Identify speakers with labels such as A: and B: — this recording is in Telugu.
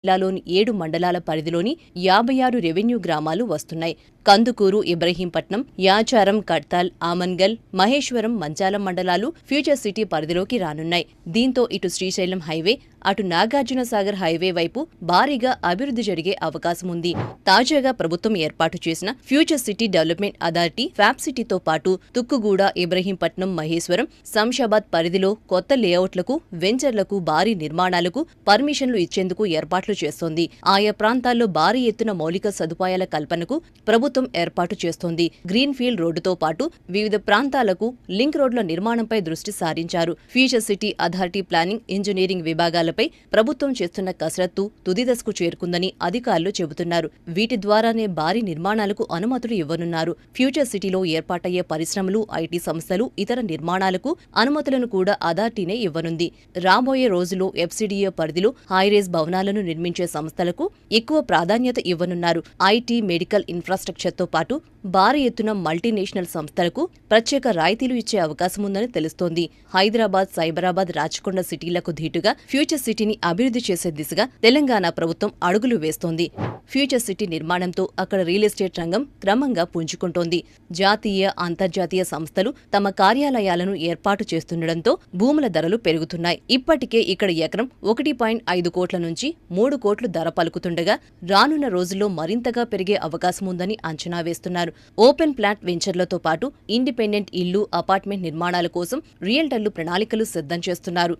A: జిల్లాలోని 7 మండలాల పరిధిలోని 56 రెవెన్యూ గ్రామాలు వస్తున్నాయి. కందుకూరు, ఇబ్రహీంపట్నం, యాచారం, కడ్తాల్, ఆమన్గల్, మహేశ్వరం, మంచాలం మండలాలు ఫ్యూచర్ సిటీ పరిధిలోకి రానున్నాయి. దీంతో ఇటు శ్రీశైలం హైవే, అటు నాగార్జునసాగర్ హైవే వైపు భారీగా అభివృద్ధి జరిగే అవకాశం ఉంది. తాజాగా ప్రభుత్వం ఏర్పాటు చేసిన future city development authority fab సిటీతో పాటు తుక్కుగూడ, ఇబ్రహీంపట్నం, మహేశ్వరం, శంషాబాద్ పరిధిలో కొత్త లేఅవుట్లకు, వెంచర్లకు, భారీ నిర్మాణాలకు పర్మిషన్లు ఇచ్చేందుకు ఏర్పాట్లు చేస్తోంది. ఆయా ప్రాంతాల్లో భారీ ఎత్తున మౌలిక సదుపాయాల కల్పనకు ప్రభుత్వం ఏర్పాటు చేస్తోంది. గ్రీన్ ఫీల్డ్ రోడ్డుతో పాటు వివిధ ప్రాంతాలకు లింక్ రోడ్ల నిర్మాణంపై దృష్టి సారించారు. Future city authority planning, engineering విభాగాలపై ప్రభుత్వం చేస్తున్న కసరత్తు తుది దశకు చేరుకుందని అధికారులు చెబుతున్నారు. వీటి ద్వారానే భారీ నిర్మాణాలకు అనుమతులు ఇవ్వనున్నారు. ఫ్యూచర్ సిటీలో ఏర్పాటయ్యే పరిశ్రమలు, ఐటీ సంస్థలు, ఇతర నిర్మాణాలకు అనుమతులను కూడా అథారిటీనే ఇవ్వనుంది. రాబోయే రోజుల్లో ఎఫ్సీడీఏ పరిధిలో హైరేజ్ భవనాలను నిర్మించే సంస్థలకు ఎక్కువ ప్రాధాన్యత ఇవ్వనున్నారు. ఐటీ, మెడికల్ ఇన్ఫ్రాస్ట్రక్చర్తో పాటు భారీ ఎత్తున మల్టీనేషనల్ సంస్థలకు ప్రత్యేక రాయితీలు ఇచ్చే అవకాశం ఉందని తెలుస్తోంది. హైదరాబాద్, సైబరాబాద్, రాచకొండ సిటీలకు ధీటుగా ఫ్యూచర్ సిటీని అభివృద్ధి చేసే దిశగా తెలంగాణ ప్రభుత్వం అడుగులు వేస్తోంది. ఫ్యూచర్ సిటీ నిర్మాణంతో అక్కడ రియల్ ఎస్టేట్ రంగం క్రమంగా పుంజుకుంటోంది. జాతీయ, అంతర్జాతీయ సంస్థలు తమ కార్యాలయాలను ఏర్పాటు చేస్తుండటంతో భూముల ధరలు పెరుగుతున్నాయి. ఇప్పటికే ఇక్కడ ఎకరం 1.5 కోట్ల నుంచి 3 కోట్లు ధర పలుకుతుండగా రానున్న రోజుల్లో మరింతగా పెరిగే అవకాశం ఉందని అంచనా వేస్తున్నారు. ఓపెన్ ప్లాట్ వెంచర్లతో పాటు ఇండిపెండెంట్ ఇళ్లు, అపార్ట్మెంట్ నిర్మాణాల కోసం రియల్టర్లు ప్రణాళికలు సిద్ధం చేస్తున్నారు.